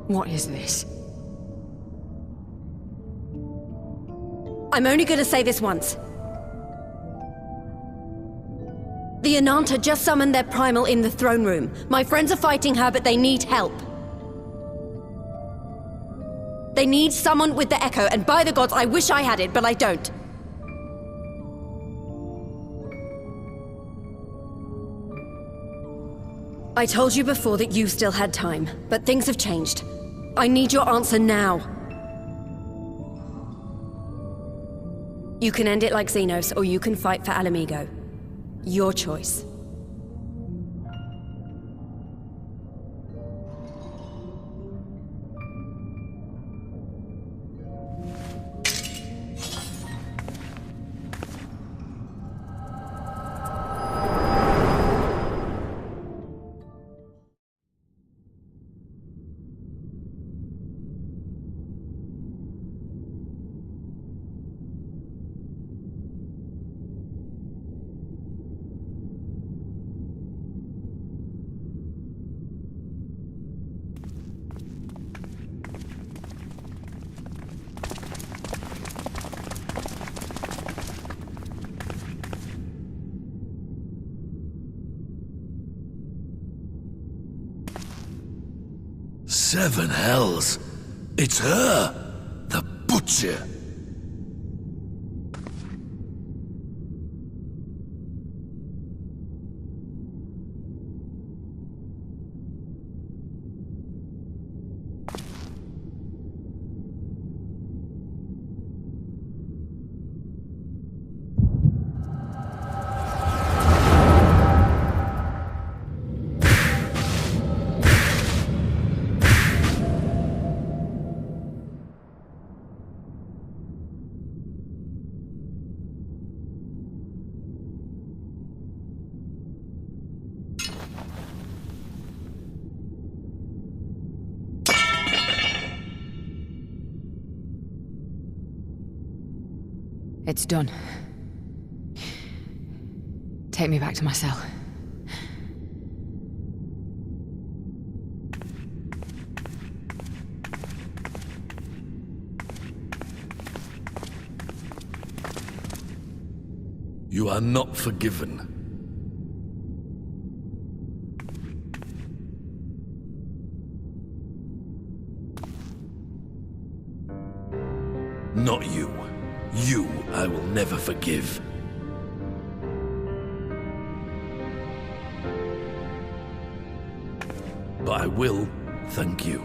What is this? I'm only gonna say this once. The Ananta just summoned their primal in the throne room. My friends are fighting her, but they need help. They need someone with the Echo, and by the gods, I wish I had it, but I don't. I told you before that you still had time, but things have changed. I need your answer now. You can end it like Xenos, or you can fight for Alamigo. Your choice. Seven hells! It's her! The Butcher! It's done. Take me back to my cell. You are not forgiven. Not you. You, I will never forgive. But I will thank you.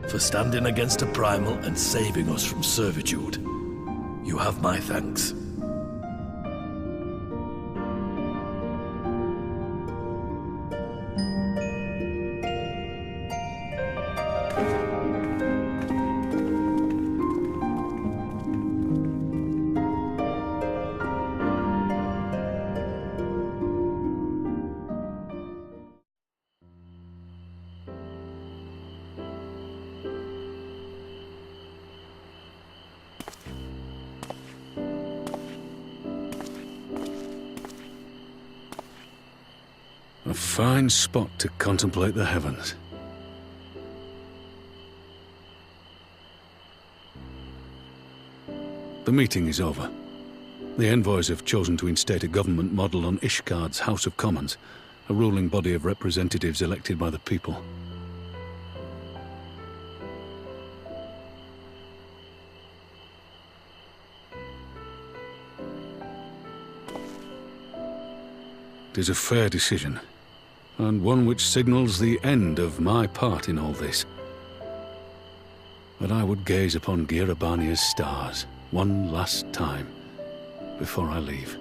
For standing against a primal and saving us from servitude. You have my thanks. A fine spot to contemplate the heavens. The meeting is over. The envoys have chosen to instate a government modelled on Ishgard's House of Commons, a ruling body of representatives elected by the people. It is a fair decision, and one which signals the end of my part in all this. But I would gaze upon Girabania's stars one last time before I leave.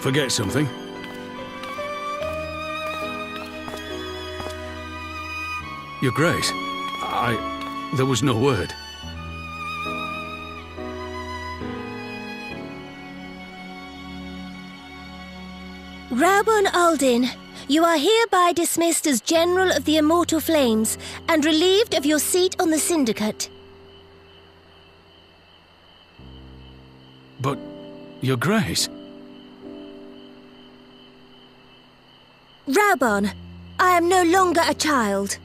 Forget something? Your Grace, there was no word. Raubahn Aldin, you are hereby dismissed as General of the Immortal Flames and relieved of your seat on the Syndicate. But, Your Grace... Raubahn, I am no longer a child.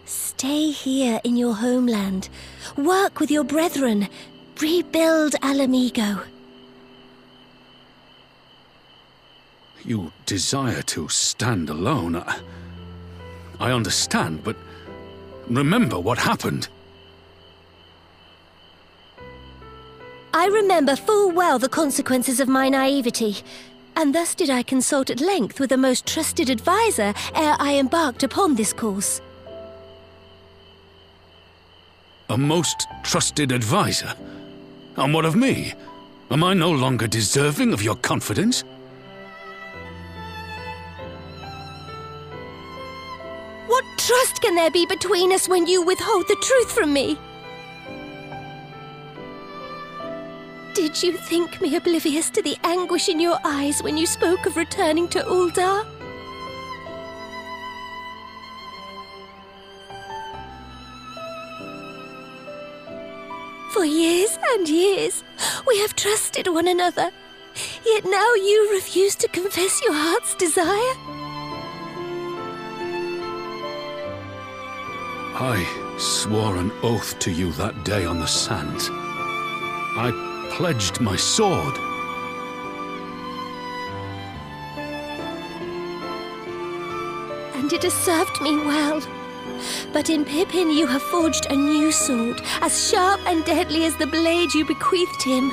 Stay here in your homeland. Work with your brethren. Rebuild Alamigo. You desire to stand alone. I understand, but remember what happened. I remember full well the consequences of my naivety, and thus did I consult at length with a most trusted advisor ere I embarked upon this course. A most trusted advisor? And what of me? Am I no longer deserving of your confidence? What trust can there be between us when you withhold the truth from me? Did you think me oblivious to the anguish in your eyes when you spoke of returning to Uldar? For years and years, we have trusted one another. Yet now you refuse to confess your heart's desire? I swore an oath to you that day on the sands. I pledged my sword. And it has served me well. But in Pippin you have forged a new sword, as sharp and deadly as the blade you bequeathed him.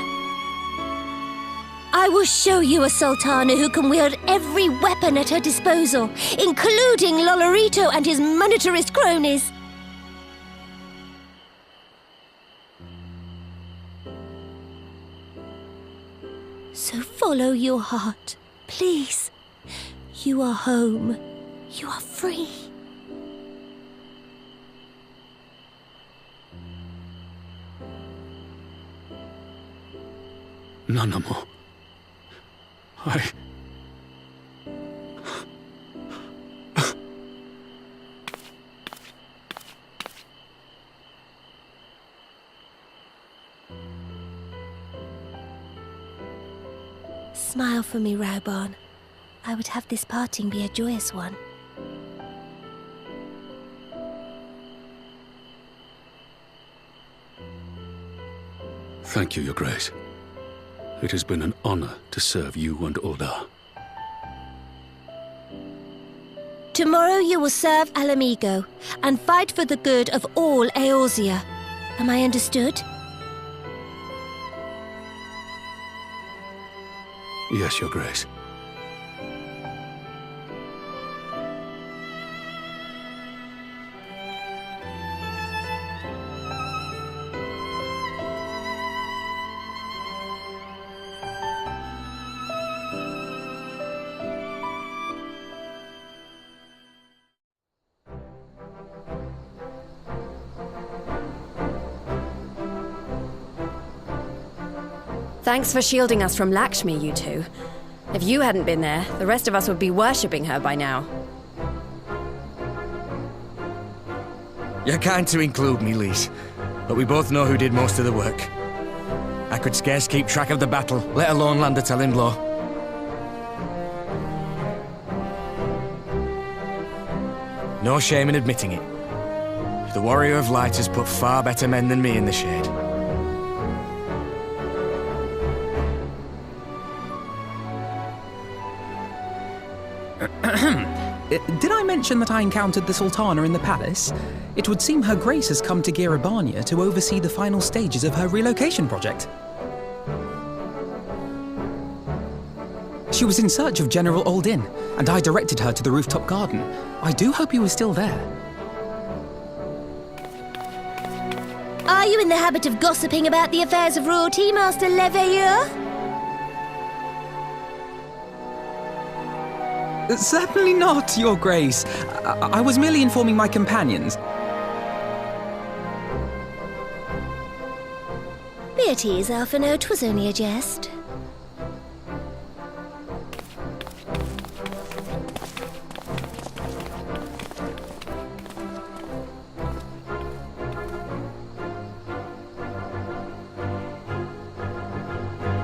I will show you a Sultana who can wield every weapon at her disposal, including Lolorito and his monetarist cronies. So follow your heart, please. You are home. You are free. Nanamo. Smile for me, Raubahn. I would have this parting be a joyous one. Thank you, Your Grace. It has been an honor to serve you and Uldar. Tomorrow you will serve Alamigo and fight for the good of all Eorzea. Am I understood? Yes, Your Grace. Thanks for shielding us from Lakshmi, you two. If you hadn't been there, the rest of us would be worshipping her by now. You're kind to include me, Lise, but we both know who did most of the work. I could scarce keep track of the battle, let alone land a telling blow. No shame in admitting it. The Warrior of Light has put far better men than me in the shade. Did I mention that I encountered the Sultana in the palace? It would seem Her Grace has come to Girabania to oversee the final stages of her relocation project. She was in search of General Aldin, and I directed her to the rooftop garden. I do hope he was still there. Are you in the habit of gossiping about the affairs of royalty, Master Leveilleur? Certainly not, Your Grace. I was merely informing my companions. Be at ease, Alphino. 'Twas only a jest.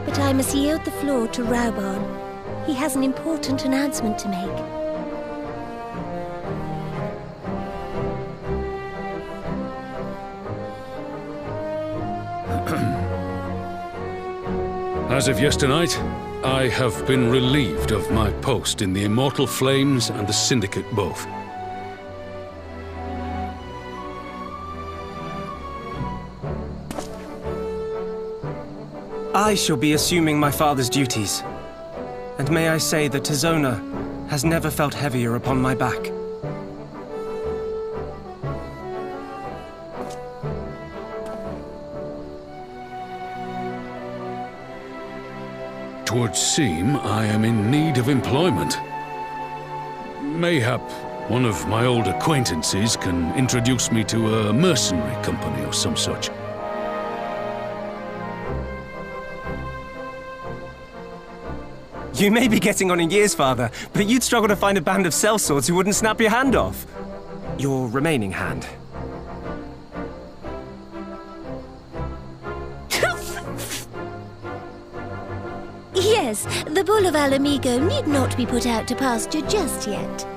But I must yield the floor to Raubahn. He has an important announcement to make. As of yesternight, I have been relieved of my post in the Immortal Flames and the Syndicate both. I shall be assuming my father's duties. And may I say that Tizona has never felt heavier upon my back. Twould seem I am in need of employment. Mayhap one of my old acquaintances can introduce me to a mercenary company or some such. You may be getting on in years, Father, but you'd struggle to find a band of sellswords who wouldn't snap your hand off. Your remaining hand. Yes, the bull of Alamigo need not be put out to pasture just yet.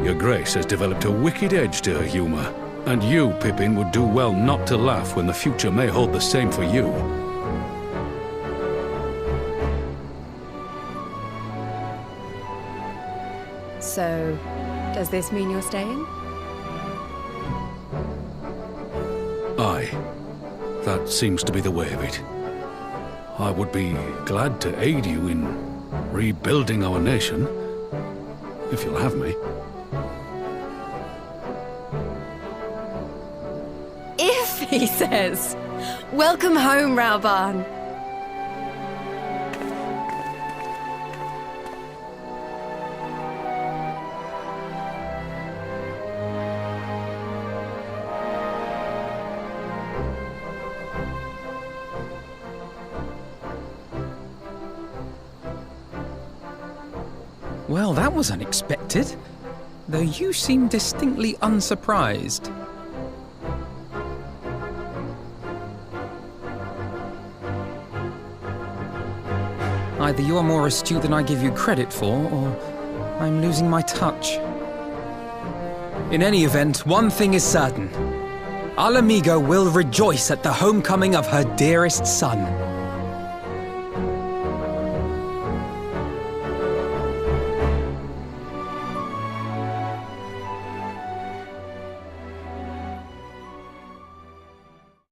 Your Grace has developed a wicked edge to her humor, and you, Pippin, would do well not to laugh when the future may hold the same for you. So, does this mean you're staying? Aye. That seems to be the way of it. I would be glad to aid you in rebuilding our nation, if you'll have me. If, he says. Welcome home, Raubahn. Well, that was unexpected. Though you seem distinctly unsurprised. Either you are more astute than I give you credit for, or I'm losing my touch. In any event, one thing is certain. Alamigo will rejoice at the homecoming of her dearest son.